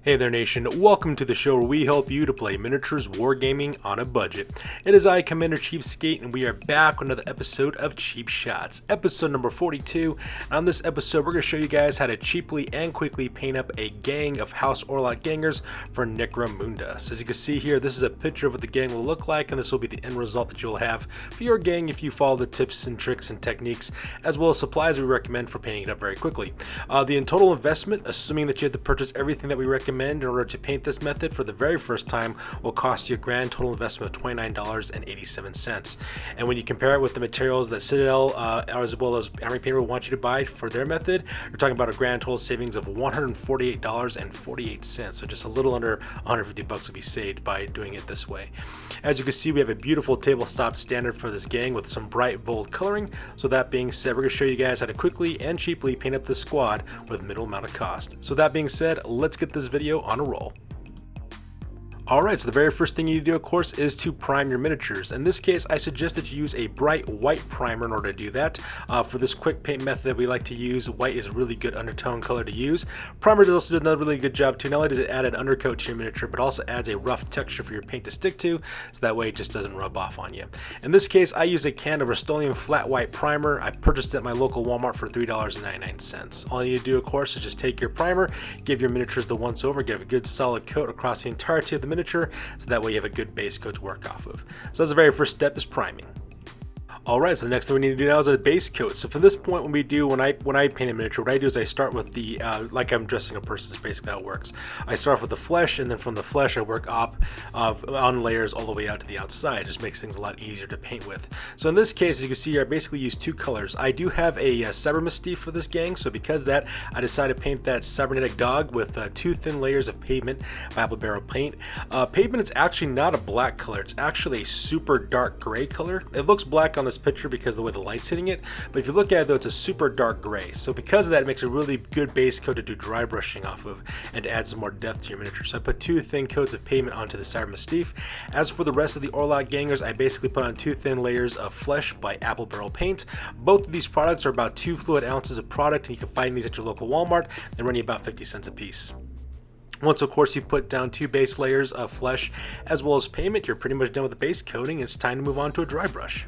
Hey there nation, welcome to the show where we help you to play miniatures wargaming on a budget. It is I, Commander Cheapskate, and we are back with another episode of Cheap Shots, episode number 42. And on this episode, we're going to show you guys how to cheaply and quickly paint up a gang of House Orlock gangers for Necromunda. So as you can see here, this is a picture of what the gang will look like, and this will be the end result that you'll have for your gang if you follow the tips and tricks and techniques, as well as supplies we recommend for painting it up very quickly. The total investment, assuming that you have to purchase everything that we recommend in order to paint this method for the very first time, will cost you a grand total investment of $29.87. And when you compare it with the materials that Citadel as well as Army Painter will want you to buy for their method, you're talking about a grand total savings of $148.48. So just a little under 150 bucks will be saved by doing it this way. As you can see, we have a beautiful tabletop standard for this gang with some bright bold coloring. So that being said, we're going to show you guys how to quickly and cheaply paint up this squad with minimal amount of cost. So that being said, let's get this video on a roll. Alright, so the very first thing you need to do, of course, is to prime your miniatures. In this case, I suggest that you use a bright white primer in order to do that. For this quick paint method that we like to use, white is a really good undertone color to use. Primer does also do another really good job too. Not only does it add an undercoat to your miniature, but also adds a rough texture for your paint to stick to, so that way it just doesn't rub off on you. In this case, I use a can of Rust-Oleum flat white primer. I purchased it at my local Walmart for $3.99. All you need to do, of course, is just take your primer, give your miniatures the once over, give a good solid coat across the entirety of the miniature, so that way you have a good base coat to work off of. So that's the very first step, is priming. Alright, so the next thing we need to do now is a base coat. So from this point, when I paint a miniature, what I do is I start with the, like I'm dressing a person, is basically how it works. I start off with the flesh, and then from the flesh I work up on layers all the way out to the outside. It just makes things a lot easier to paint with. So in this case, as you can see here, I basically use two colors. I do have a Cybermystique for this gang, so because of that, I decided to paint that cybernetic dog with two thin layers of pavement apple barrel paint. Pavement is actually not a black color, it's actually a super dark gray color. It looks black on this picture because of the way the light's hitting it, but if you look at it though, it's a super dark gray. So because of that, it makes a really good base coat to do dry brushing off of and to add some more depth to your miniature. So I put two thin coats of pavement onto the Cybermystique. As for the rest of the Orlock gangers, I basically put on two thin layers of flesh by apple barrel paint. Both of these products are about 2 fluid ounces of product, and you can find these at your local Walmart. They run you about 50 cents a piece. Once, of course, you put down 2 base layers of flesh as well as pavement, you're pretty much done with the base coating. It's time to move on to a dry brush.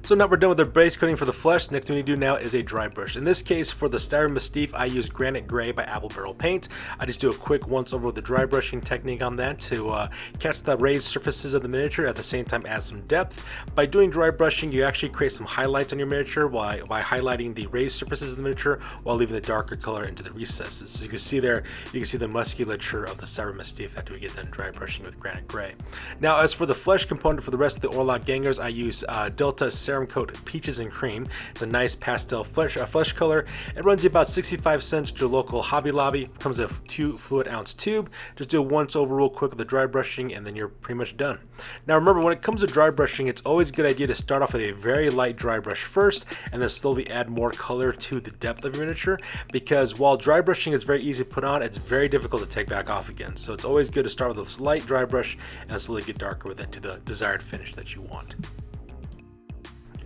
So now we're done with the base coating for the flesh. Next thing we do now is a dry brush. In this case, for the Cybermystique, I use Granite Gray by Apple Barrel Paint. I just do a quick once over with the dry brushing technique on that to catch the raised surfaces of the miniature, at the same time add some depth. By doing dry brushing, you actually create some highlights on your miniature by highlighting the raised surfaces of the miniature while leaving the darker color into the recesses. So you can see there, you can see the musculature of the Cybermystique after we get done dry brushing with Granite Gray. Now, as for the flesh component for the rest of the Orlock gangers, I use Delta Serum Coat Peaches and Cream. It's a nice pastel flesh color. It runs you about 65 cents to your local Hobby Lobby. It comes in a 2 fluid ounce tube. Just do it once over real quick with the dry brushing, and then you're pretty much done. Now remember, when it comes to dry brushing, it's always a good idea to start off with a very light dry brush first, and then slowly add more color to the depth of your miniature, because while dry brushing is very easy to put on, it's very difficult to take back off again. So it's always good to start with a light dry brush and slowly get darker with it to the desired finish that you want.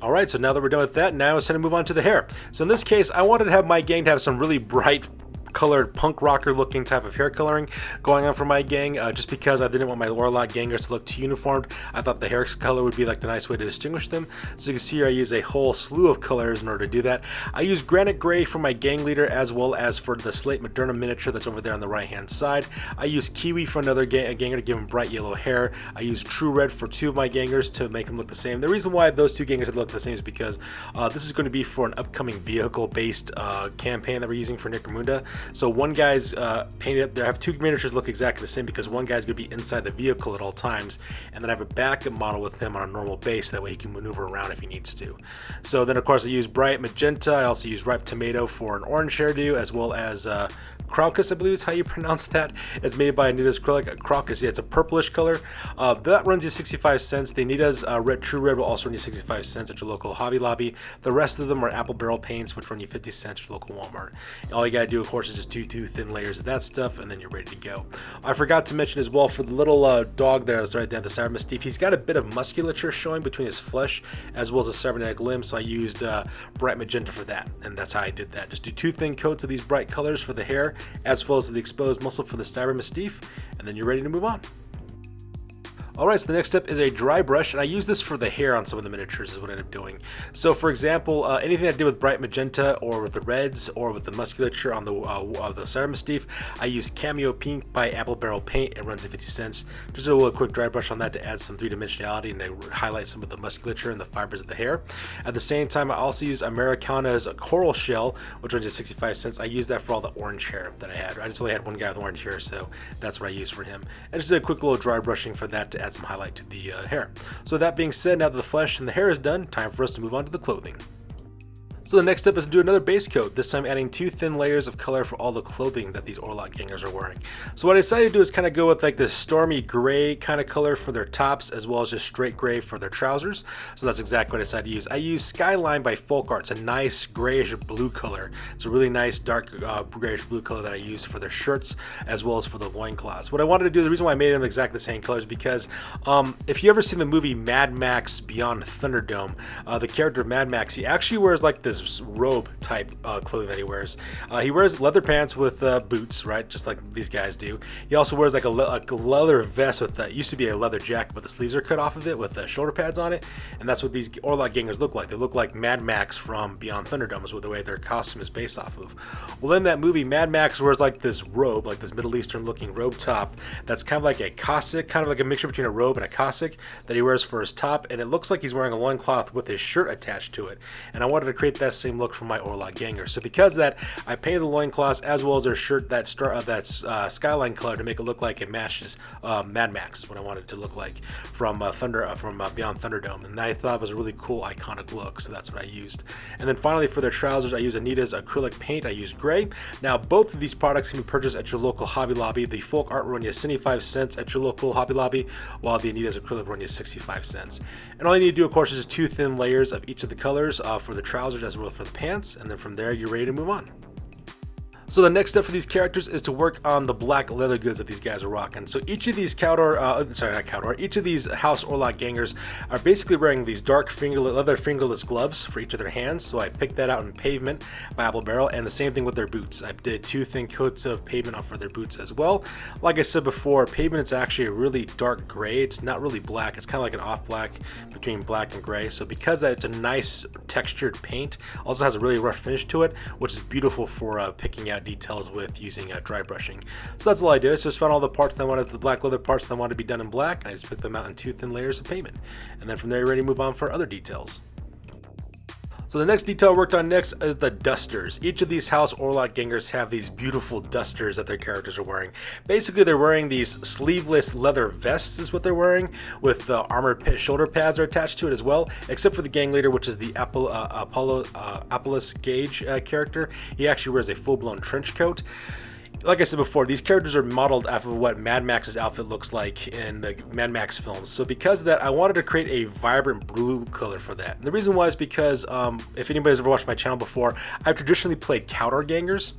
Alright, so now that we're done with that, now it's time to move on to the hair. So in this case, I wanted to have my gang to have some really bright colored punk rocker looking type of hair coloring going on for my gang, just because I didn't want my Orlock gangers to look too uniformed. I thought the hair color would be like the nice way to distinguish them. So you can see here, I use a whole slew of colors in order to do that. I use Granite Gray for my gang leader, as well as for the Slate Moderna miniature that's over there on the right hand side. I use Kiwi for another ganger to give him bright yellow hair. I use True Red for 2 of my gangers to make them look the same. The reason why those 2 gangers look the same is because this is going to be for an upcoming vehicle based campaign that we're using for Necromunda. So one guy's painted, I have 2 miniatures look exactly the same because one guy's going to be inside the vehicle at all times, and then I have a backup model with him on a normal base, that way he can maneuver around if he needs to. So then of course I use bright magenta. I also use ripe tomato for an orange hairdo, as well as Crocus, I believe is how you pronounce that. It's made by Anita's Acrylic. Crocus, yeah, it's a purplish color. That runs you 65 cents. The Anita's True Red will also run you 65 cents at your local Hobby Lobby. The rest of them are Apple Barrel Paints, which run you 50 cents at your local Walmart. And all you gotta do, of course, is just do 2 thin layers of that stuff, and then you're ready to go. I forgot to mention as well, for the little dog there that's right there, the Cybermystique, he's got a bit of musculature showing between his flesh as well as a cybernetic limb, so I used bright magenta for that, and that's how I did that. Just do 2 thin coats of these bright colors for the hair, as well as the exposed muscle for the Styra Mystique, and then you're ready to move on. Alright, so the next step is a dry brush, and I use this for the hair on some of the miniatures is what I end up doing. So for example, anything I did with bright magenta or with the reds or with the musculature on the Styra Mystique, I use Cameo Pink by Apple Barrel Paint. It runs at 50 cents. Just a little quick dry brush on that to add some three-dimensionality and to highlight some of the musculature and the fibers of the hair. At the same time, I also use Americana's Coral Shell, which runs at 65 cents. I use that for all the orange hair that I had. I just only had one guy with orange hair, so that's what I used for him. And just a quick little dry brushing for that to add some highlight to the hair. So that being said, now that the flesh and the hair is done, time for us to move on to the clothing. So the next step is to do another base coat, this time adding 2 thin layers of color for all the clothing that these Orlock gangers are wearing. So what I decided to do is kind of go with like this stormy gray kind of color for their tops, as well as just straight gray for their trousers. So that's exactly what I decided to use. I used Skyline by Folk Art. It's a nice grayish blue color. It's a really nice dark grayish blue color that I used for their shirts as well as for the loincloths. What I wanted to do, the reason why I made them exactly the same colors, because if you ever seen the movie Mad Max Beyond Thunderdome, the character of Mad Max, he actually wears like this robe type clothing that he wears. He wears leather pants with boots, right, just like these guys do. He also wears like a leather vest with used to be a leather jacket, but the sleeves are cut off of it with shoulder pads on it, and that's what these Orlock gangers look like. They look like Mad Max from Beyond Thunderdome is what the way their costume is based off of. Well, in that movie, Mad Max wears like this robe, like this Middle Eastern looking robe top that's kind of like a cassock, kind of like a mixture between a robe and a cassock that he wears for his top, and it looks like he's wearing a loincloth with his shirt attached to it. And I wanted to create that same look for my Orlock ganger. So because of that, I painted the loincloths as well as their shirt that's Skyline color to make it look like it matches Mad Max is what I wanted it to look like from Beyond Thunderdome. And I thought it was a really cool iconic look, so that's what I used. And then finally for their trousers, I used Anita's acrylic paint. I used gray. Now both of these products can be purchased at your local Hobby Lobby. The Folk Art will run you 75 cents at your local Hobby Lobby, while the Anita's acrylic will run you 65 cents. And all you need to do, of course, is 2 thin layers of each of the colors for the trousers as well as for the pants, and then from there you're ready to move on. So the next step for these characters is to work on the black leather goods that these guys are rocking. So each of these each of these House Orlock gangers are basically wearing these dark leather fingerless gloves for each of their hands. So I picked that out in Pavement by Apple Barrel, and the same thing with their boots. I did 2 thin coats of Pavement on for their boots as well. Like I said before, Pavement is actually a really dark gray. It's not really black. It's kind of like an off black between black and gray. So because that, it's a nice textured paint. Also has a really rough finish to it, which is beautiful for picking out details with using dry brushing. So that's all I did. I just found all the parts that I wanted, the black leather parts that I wanted to be done in black, and I just picked them out in 2 thin layers of pavement. And then from there, you're ready to move on for other details. So the next detail I worked on next is the dusters. Each of these House Orlock gangers have these beautiful dusters that their characters are wearing. Basically, they're wearing these sleeveless leather vests is what they're wearing, with the armored shoulder pads are attached to it as well, except for the gang leader, which is the Apollos Gage character. He actually wears a full-blown trench coat. Like I said before, these characters are modeled after what Mad Max's outfit looks like in the Mad Max films. So because of that, I wanted to create a vibrant blue color for that. And the reason why is because if anybody's ever watched my channel before, I've traditionally played Cowdor gangs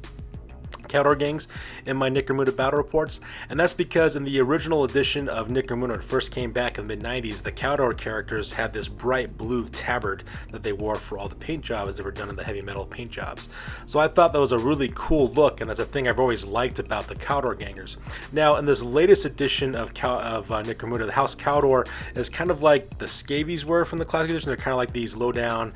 in my Necromunda battle reports, and that's because in the original edition of Necromunda, when it first came back in the mid-90s, the Cowdor characters had this bright blue tabard that they wore for all the paint jobs that were done in the heavy metal paint jobs. So I thought that was a really cool look, and that's a thing I've always liked about the Cowdor gangers. Now in this latest edition of Necromunda, the House Cowdor is kind of like the scabies were from the classic edition. They're kind of like these low down,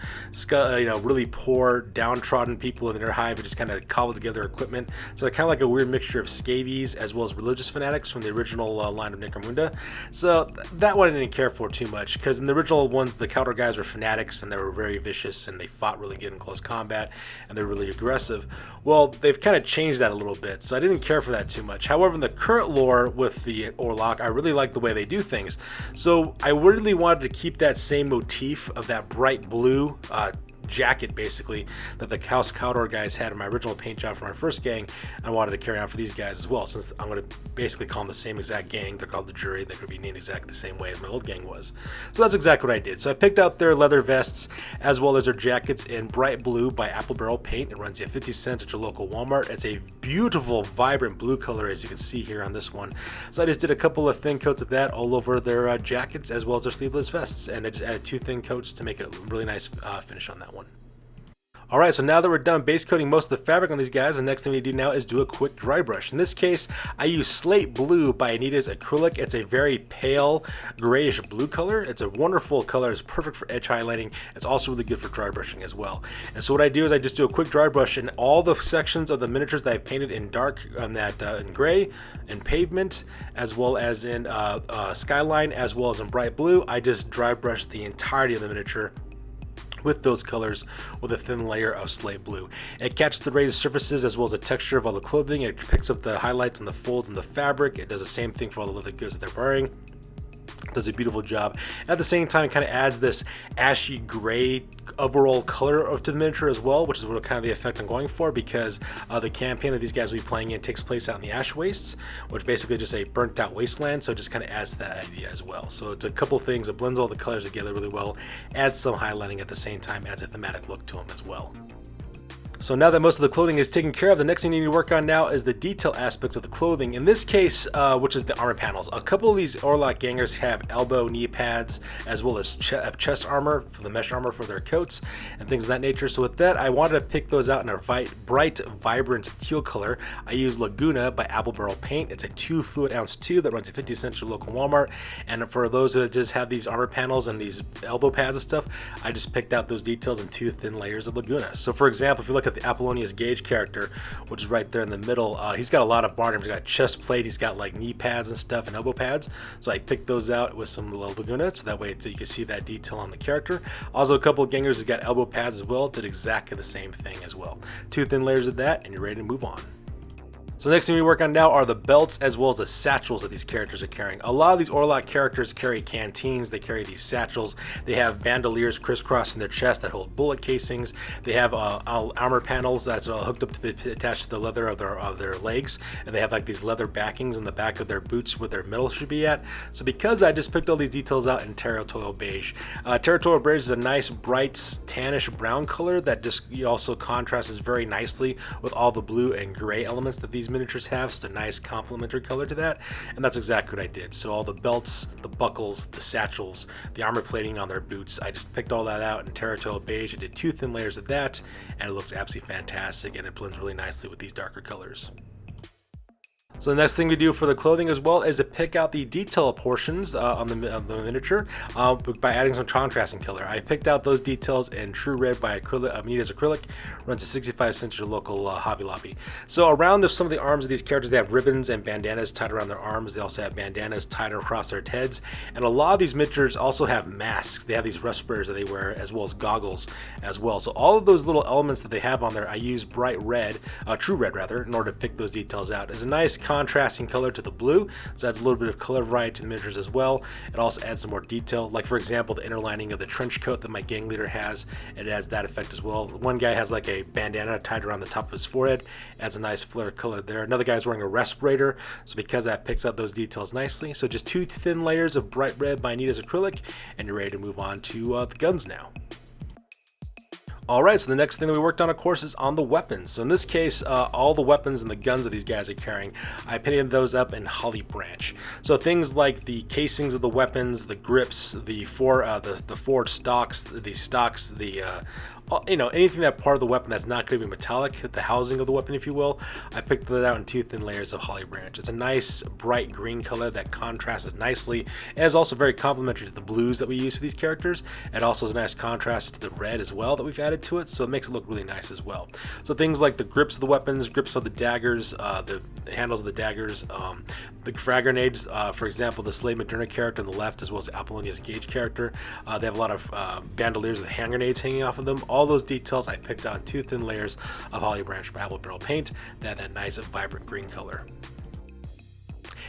really poor, downtrodden people in their hive who just kind of cobbled together equipment. So they're kind of like a weird mixture of scabies as well as religious fanatics from the original line of Necromunda. So that one I didn't care for too much, because in the original ones, the Cowdor guys were fanatics and they were very vicious and they fought really good in close combat and they're really aggressive. Well, they've kind of changed that a little bit, so I didn't care for that too much. However, in the current lore with the Orlock, I really like the way they do things. So I really wanted to keep that same motif of that bright blue jacket basically that the House Cowdor guys had in my original paint job for my first gang. I wanted to carry on for these guys as well, since I'm going to basically call them the same exact gang. They're called the Jury. They're going to be named exactly the same way as my old gang was. So that's exactly what I did. So I picked out their leather vests as well as their jackets in bright blue by Apple Barrel Paint. It runs you 50 cents at your local Walmart. It's a beautiful vibrant blue color, as you can see here on this one. So I just did a couple of thin coats of that all over their jackets as well as their sleeveless vests, and I just added 2 thin coats to make a really nice finish on that one. Alright, so now that we're done base coating most of the fabric on these guys, the next thing we do now is do a quick dry brush. In this case, I use Slate Blue by Anita's Acrylic. It's a very pale grayish blue color. It's a wonderful color. It's perfect for edge highlighting. It's also really good for dry brushing as well. And so what I do is I just do a quick dry brush in all the sections of the miniatures that I've painted in dark, in gray, in pavement, as well as in skyline, as well as in bright blue. I just dry brush the entirety of the miniature with those colors with a thin layer of slate blue. It catches the raised surfaces as well as the texture of all the clothing. It picks up the highlights and the folds in the fabric. It does the same thing for all the leather goods that they're wearing. Does a beautiful job. At the same time, it kind of adds this ashy gray overall color to the miniature as well, which is what kind of the effect I'm going for, because the campaign that these guys will be playing in takes place out in the ash wastes, which basically just a burnt out wasteland, so it just kind of adds to that idea as well. So it's a couple things. It blends all the colors together really well, adds some highlighting at the same time, adds a thematic look to them as well. So now that most of the clothing is taken care of, the next thing you need to work on now is the detail aspects of the clothing. In this case, which is the armor panels. A couple of these Orlock gangers have elbow, knee pads, as well as chest armor, for the mesh armor for their coats, and things of that nature. So with that, I wanted to pick those out in a bright, vibrant teal color. I use Laguna by Apple Barrel Paint. It's a 2 fluid ounce tube that runs at 50 cents at your local Walmart. And for those that just have these armor panels and these elbow pads and stuff, I just picked out those details in 2 thin layers of Laguna. So for example, if you look at the Apollonius Gage character, which is right there in the middle, he's got a lot of barn. He's got chest plate, he's got like knee pads and stuff and elbow pads. So I picked those out with some Laguna, so that way you can see that detail on the character. Also, a couple of gangers who got elbow pads as well did exactly the same thing as well. 2 thin layers of that, and you're ready to move on. So next thing we work on now are the belts as well as the satchels that these characters are carrying. A lot of these Orlock characters carry canteens, they carry these satchels, they have bandoliers crisscrossing their chest that hold bullet casings, they have armor panels that's hooked up to attached to the leather of their legs, and they have like these leather backings in the back of their boots where their middle should be at. So because I just picked all these details out in Territorial Beige. Territorial Beige is a nice bright tannish brown color that just also contrasts very nicely with all the blue and gray elements that these miniatures have, so it's a nice complementary color to that, and that's exactly what I did. So all the belts, the buckles, the satchels, the armor plating on their boots, I just picked all that out in Territorial Beige. I did 2 thin layers of that, and it looks absolutely fantastic, and it blends really nicely with these darker colors. So the next thing we do for the clothing as well is to pick out the detail portions on the miniature by adding some contrasting color. I picked out those details in True Red by Anita's Acrylic. Runs at 65 cents at your local Hobby Lobby. So around some of the arms of these characters, they have ribbons and bandanas tied around their arms. They also have bandanas tied across their heads. And a lot of these miniatures also have masks. They have these respirators that they wear, as well as goggles as well. So all of those little elements that they have on there, I use bright red, True Red rather, in order to pick those details out. It's a nice contrasting color to the blue, so adds a little bit of color variety to the miniatures as well. It also adds some more detail, like for example the inner lining of the trench coat that my gang leader has. It adds that effect as well. One guy has like a bandana tied around the top of his forehead, adds a nice flare of color there. Another guy's wearing a respirator, so because that picks up those details nicely. So just 2 thin layers of bright red by Anita's Acrylic, and you're ready to move on to the guns now. Alright, so the next thing that we worked on, of course, is on the weapons. So in this case, all the weapons and the guns that these guys are carrying, I painted those up in Holly Branch. So things like the casings of the weapons, the grips, the forged stocks, anything that part of the weapon that's not going to be metallic, the housing of the weapon, if you will, I picked that out in 2 thin layers of Holly Branch. It's a nice bright green color that contrasts nicely, and is also very complementary to the blues that we use for these characters. It also is a nice contrast to the red as well that we've added to it, so it makes it look really nice as well. So things like the grips of the weapons, grips of the daggers, the handles of the daggers, the frag grenades, for example, the Slave Moderna character on the left, as well as the Apollonius Gage character, they have a lot of bandoliers with hand grenades hanging off of them. All those details I picked on 2 thin layers of Holly Branch by Apple Barrel Paint that had that nice vibrant green color.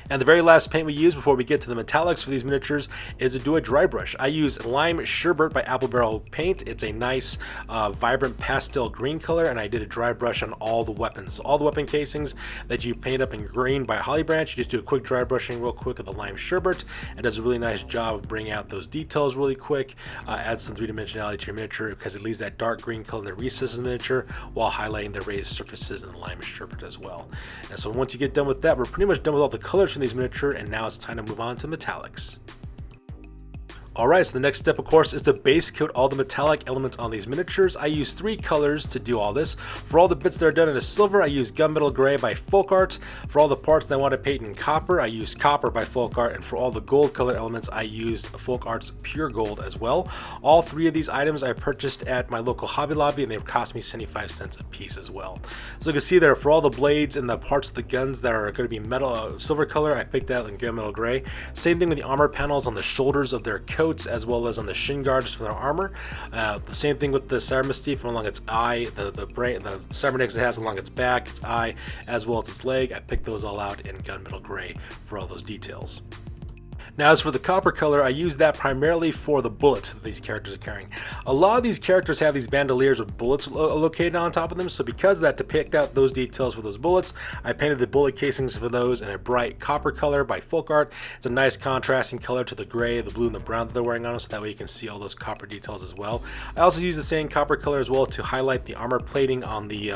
And the very last paint we use before we get to the metallics for these miniatures is to do a dry brush. I use Lime Sherbet by Apple Barrel Paint. It's a nice vibrant pastel green color, and I did a dry brush on all the weapons. So all the weapon casings that you paint up in green by Holly Branch, you just do a quick dry brushing real quick of the Lime Sherbet, and does a really nice job of bringing out those details really quick, adds some 3-dimensionality to your miniature because it leaves that dark green color in the recesses of the miniature while highlighting the raised surfaces in the Lime Sherbet as well. And so once you get done with that, we're pretty much done with all the colors from these miniature, and now it's time to move on to metallics. Alright, so the next step of course is to base coat all the metallic elements on these miniatures. I use 3 colors to do all this. For all the bits that are done in a silver, I use Gunmetal Gray by Folk Art. For all the parts that I want to paint in copper, I use Copper by Folk Art. And for all the gold color elements, I use Folk Art's Pure Gold as well. All 3 of these items I purchased at my local Hobby Lobby, and they've cost me 75 cents a piece as well. So you can see there, for all the blades and the parts of the guns that are going to be metal silver color, I picked out in Gunmetal Gray. Same thing with the armor panels on the shoulders of their coats, as well as on the shin guards for their armor. The same thing with the Cybermystique along its eye, the cybernetics it has along its back, its eye, as well as its leg. I picked those all out in Gunmetal Gray for all those details. Now, as for the copper color, I use that primarily for the bullets that these characters are carrying. A lot of these characters have these bandoliers with bullets located on top of them, so because of that, to pick out those details for those bullets, I painted the bullet casings for those in a bright copper color by Folk Art. It's a nice contrasting color to the gray, the blue, and the brown that they're wearing on them, so that way you can see all those copper details as well. I also use the same copper color as well to highlight the armor plating on the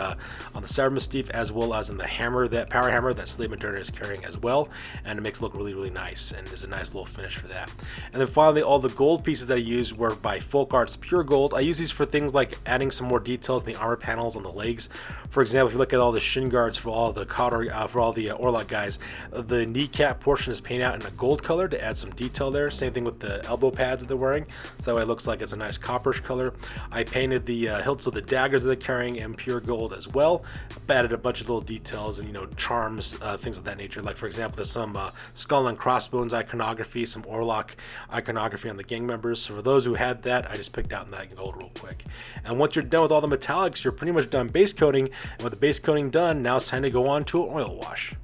Cybermystique, as well as in the hammer, that power hammer that Slave Moderna is carrying as well, and it makes it look really, really nice, and there's a nice little finish for that. And then finally, all the gold pieces that I used were by Folk Art's Pure Gold. I use these for things like adding some more details in the armor panels on the legs. For example, if you look at all the shin guards for all the Orlock guys, the kneecap portion is painted out in a gold color to add some detail there. Same thing with the elbow pads that they're wearing, so that way it looks like it's a nice copperish color. I painted the hilts of the daggers that they're carrying in pure gold as well. Added a bunch of little details and charms, things of that nature. Like for example, there's some skull and crossbones iconography, some Orlock iconography on the gang members. So for those who had that, I just picked out in that gold real quick. And once you're done with all the metallics, you're pretty much done base coating. And with the base coating done, now it's time to go on to an oil wash.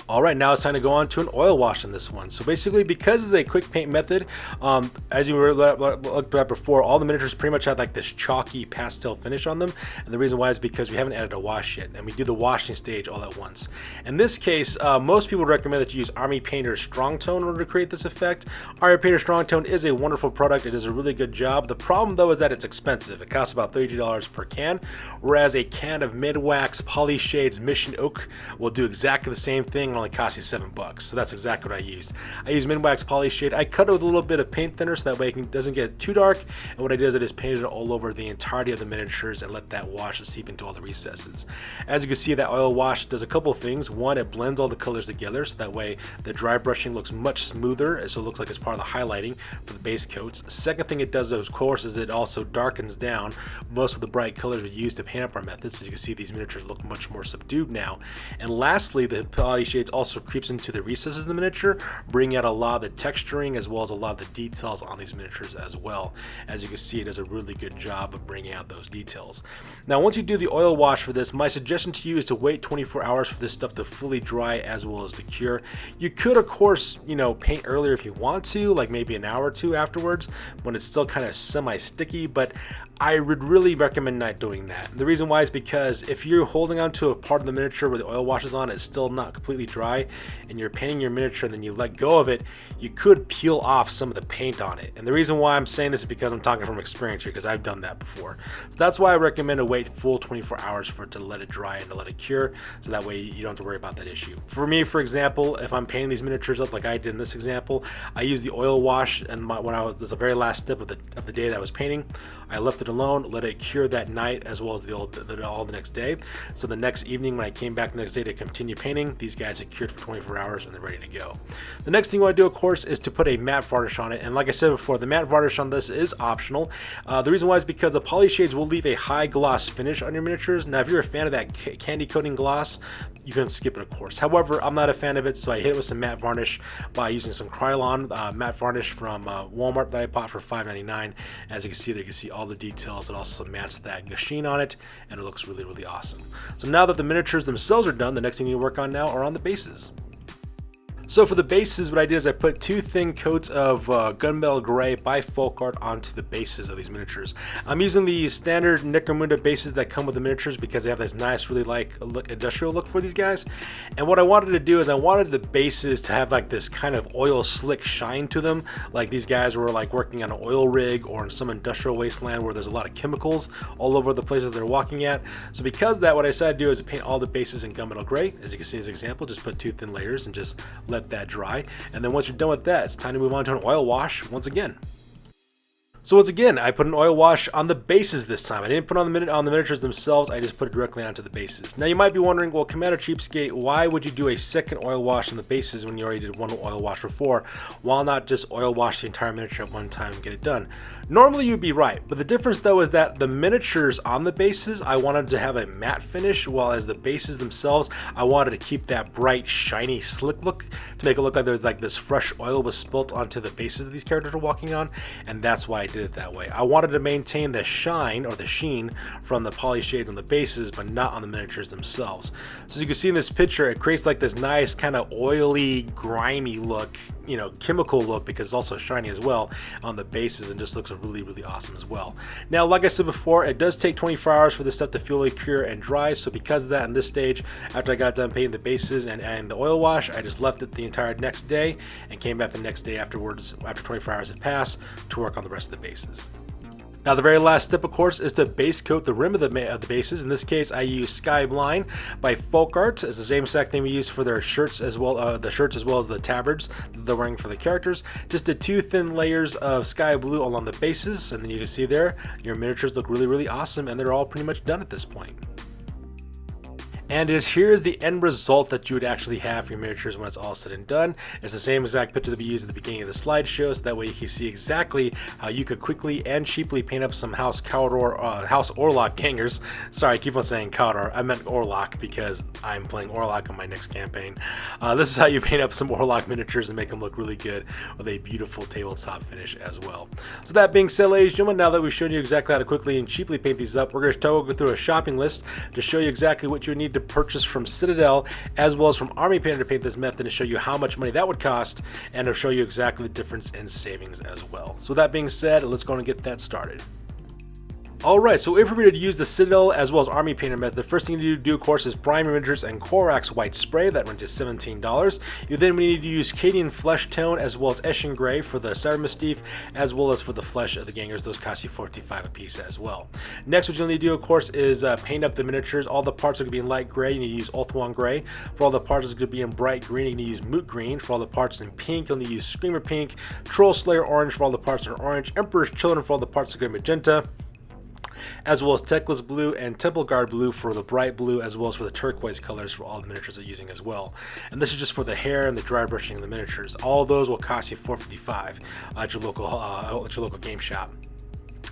Alright, now it's time to go on to an oil wash on this one. So basically, because it's a quick paint method, as you looked at before, all the miniatures pretty much had like this chalky pastel finish on them. And the reason why is because we haven't added a wash yet, and we do the washing stage all at once. In this case, most people recommend that you use Army Painter Strong Tone in order to create this effect. Army Painter Strong Tone is a wonderful product. It does a really good job. The problem though is that it's expensive. It costs about $32 per can, whereas a can of Mid-Wax Poly Shades Mission Oak will do exactly the same thing. Only cost you $7, so that's exactly what I used. I used Mid-Wax Poly Shade. I cut it with a little bit of paint thinner so that way it doesn't get too dark, and what I did is I just painted it all over the entirety of the miniatures and let that wash seep into all the recesses. As you can see, that oil wash does a couple of things. One, it blends all the colors together so that way the dry brushing looks much smoother, so it looks like it's part of the highlighting for the base coats. The second thing it does, of course, is it also darkens down most of the bright colors we use to paint up our methods. As you can see, these miniatures look much more subdued now. And lastly, the Poly Shades also creeps into the recesses of the miniature, bringing out a lot of the texturing as well as a lot of the details on these miniatures as well. As you can see, it does a really good job of bringing out those details. Now, once you do the oil wash for this, my suggestion to you is to wait 24 hours for this stuff to fully dry as well as to cure. You could, of course, paint earlier if you want to, like maybe an hour or two afterwards when it's still kind of semi-sticky, but I would really recommend not doing that. And the reason why is because if you're holding on to a part of the miniature where the oil wash is on, it's still not completely dry, and you're painting your miniature and then you let go of it, you could peel off some of the paint on it. And the reason why I'm saying this is because I'm talking from experience here, because I've done that before. So that's why I recommend to wait full 24 hours for it to let it dry and to let it cure, so that way you don't have to worry about that issue. For me, for example, if I'm painting these miniatures up like I did in this example, I use the oil wash, and this is the very last step of the day that I was painting. I left it alone, let it cure that night as well as all the next day. So the next evening when I came back the next day to continue painting, these guys had cured for 24 hours and they're ready to go. The next thing you want to do, of course, is to put a matte varnish on it. And like I said before, the matte varnish on this is optional. The reason why is because the poly shades will leave a high gloss finish on your miniatures. Now, if you're a fan of that candy coating gloss, you can skip it, of course. However, I'm not a fan of it, so I hit it with some matte varnish by using some Krylon matte varnish from Walmart that I bought for $5.99. As you can see, there you can see all the details. It also mats that sheen on it, and it looks really, really awesome. So now that the miniatures themselves are done, the next thing you work on now are on the bases. So for the bases, what I did is I put 2 thin coats of Gunmetal Gray by Folk Art onto the bases of these miniatures. I'm using the standard Necromunda bases that come with the miniatures because they have this nice, really industrial look for these guys. And what I wanted to do is I wanted the bases to have like this kind of oil slick shine to them, like these guys were like working on an oil rig or in some industrial wasteland where there's a lot of chemicals all over the places they're walking at. So because of that, what I decided to do is paint all the bases in Gunmetal Gray. As you can see in this example, just put 2 thin layers and just let let that dry. And then once you're done with that, it's time to move on to an oil wash once again. So once again, I put an oil wash on the bases this time. I didn't put on the miniatures themselves, I just put it directly onto the bases. Now you might be wondering, well, Commander Cheapskate, why would you do a second oil wash on the bases when you already did one oil wash before? Why not just oil wash the entire miniature at one time and get it done? Normally you'd be right, but the difference though is that the miniatures on the bases, I wanted to have a matte finish, while as the bases themselves, I wanted to keep that bright, shiny, slick look to make it look like there's like this fresh oil was spilt onto the bases that these characters are walking on, and that's why I did it that way. I wanted to maintain the shine or the sheen from the poly shades on the bases, but not on the miniatures themselves. So as you can see in this picture, it creates like this nice kind of oily, grimy look, you know, chemical look, because it's also shiny as well on the bases, and just looks really, really awesome as well. Now, like I said before, it does take 24 hours for this stuff to fully cure and dry, so because of that, in this stage, after I got done painting the bases and adding the oil wash, I just left it the entire next day and came back the next day afterwards, after 24 hours had passed, to work on the rest of the bases. Now the very last step, of course, is to base coat the rim of the bases. In this case, I use Sky Blind by Folk Art. It's the same exact thing we use for their shirts as well, as the tabards that they're wearing for the characters. Just did 2 thin layers of sky blue along the bases, and then you can see there, your miniatures look really, really awesome, and they're all pretty much done at this point. And here's the end result that you would actually have for your miniatures when it's all said and done. It's the same exact picture that we used at the beginning of the slideshow, so that way you can see exactly how you could quickly and cheaply paint up some House Orlock gangers. Sorry, I keep on saying Cawdor. I meant Orlock because I'm playing Orlock on my next campaign. This is how you paint up some Orlock miniatures and make them look really good with a beautiful tabletop finish as well. So that being said, ladies and gentlemen, now that we've shown you exactly how to quickly and cheaply paint these up, we're going to go through a shopping list to show you exactly what you need to purchase from Citadel as well as from Army Painter to paint this method, and show you how much money that would cost, and to show you exactly the difference in savings as well. So with that being said, let's go and get that started. Alright, so if we were to use the Citadel as well as Army Painter method, the first thing you need to do, of course, is prime your miniatures and Corax White Spray. That runs to $17. You then need to use Cadian Flesh Tone as well as Eshin Gray for the Cybermystique, as well as for the flesh of the gangers. Those cost you $45 a piece as well. Next, what you'll need to do, of course, is paint up the miniatures. All the parts are going to be in light gray. You need to use Ulthuan Gray. For all the parts, it's going to be in bright green. You need to use Moot Green. For all the parts in pink, you'll need to use Screamer Pink. Troll Slayer Orange for all the parts that are orange. Emperor's Children for all the parts that are magenta, as well as Teclis Blue and Temple Guard Blue for the bright blue, as well as for the turquoise colors for all the miniatures they're using as well. And this is just for the hair and the dry brushing of the miniatures. All of those will cost you $4.55 at your local game shop.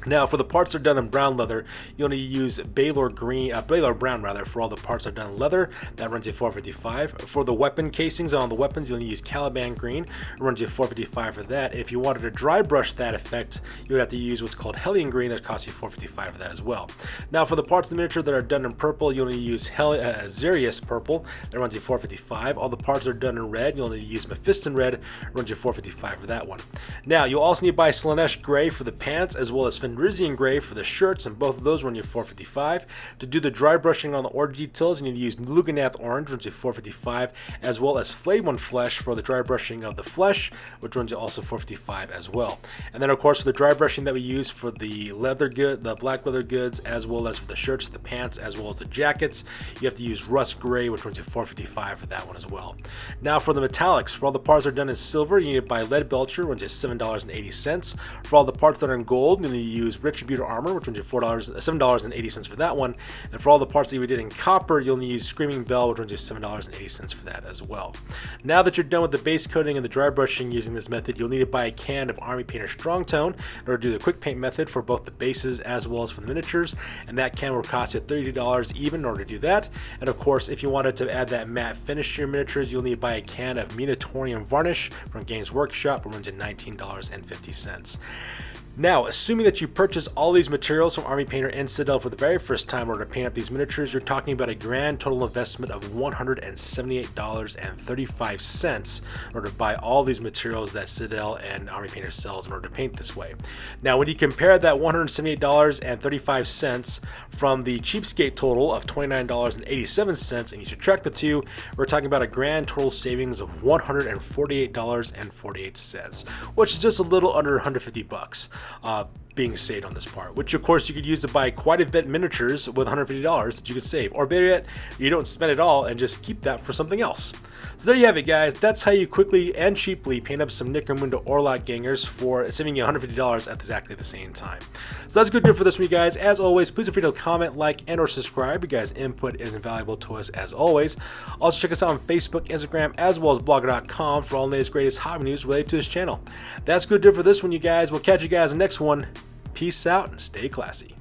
Now, for the parts that are done in brown leather, you'll need to use Baylor Brown rather, for all the parts that are done in leather. That runs you $4.55. For the weapon casings on the weapons, you'll need to use Caliban Green. It runs you $4.55 for that. If you wanted to dry brush that effect, you would have to use what's called Hellion Green. That costs you $4.55 for that as well. Now, for the parts of the miniature that are done in purple, you'll need to use Xerius Purple. That runs you $4.55. All the parts that are done in red, you'll need to use Mephiston Red. It runs you $4.55 for that one. Now, you'll also need to buy Slanesh Gray for the pants, as well as Fenrisian Gray for the shirts, and both of those run you $4.55. To do the dry brushing on the order details, you need to use Luganath Orange, runs you $4.55, as well as Flayed Flesh for the dry brushing of the flesh, which runs you also $4.55 as well. And then, of course, for the dry brushing that we use for the black leather goods, as well as for the shirts, the pants, as well as the jackets, you have to use Rust Gray, which runs you $4.55 for that one as well. Now, for the metallics, for all the parts that are done in silver, you need to buy Lead Belcher, runs you $7.80. For all the parts that are in gold, you need to use Retributor Armor, which runs you $7.80 for that one. And for all the parts that we did in copper, you'll need to use Screaming Bell, which runs you $7.80 for that as well. Now that you're done with the base coating and the dry brushing using this method, you'll need to buy a can of Army Painter Strong Tone in order to do the quick paint method for both the bases as well as for the miniatures, and that can will cost you $32 even in order to do that. And of course, if you wanted to add that matte finish to your miniatures, you'll need to buy a can of Minotaurian Varnish from Games Workshop, which runs you $19.50. Now, assuming that you purchase all these materials from Army Painter and Citadel for the very first time in order to paint up these miniatures, you're talking about a grand total investment of $178.35 in order to buy all these materials that Citadel and Army Painter sells in order to paint this way. Now, when you compare that $178.35 from the Cheapskate total of $29.87 and you subtract the two, we're talking about a grand total savings of $148.48, which is just a little under $150. being saved on this part, which of course you could use to buy quite a bit miniatures with $150 that you could save, or better yet, you don't spend it all and just keep that for something else. So there you have it, guys. That's how you quickly and cheaply paint up some Necromunda Orlock gangers for saving you $150 at exactly the same time. So that's good for this week, guys. As always, please feel free to comment, like, and or subscribe. You guys' input is invaluable to us as always. Also check us out on Facebook, Instagram, as well as blogger.com for all the latest greatest hobby news related to this channel. That's good for this one, you guys. We'll catch you guys in the next one. Peace out and stay classy.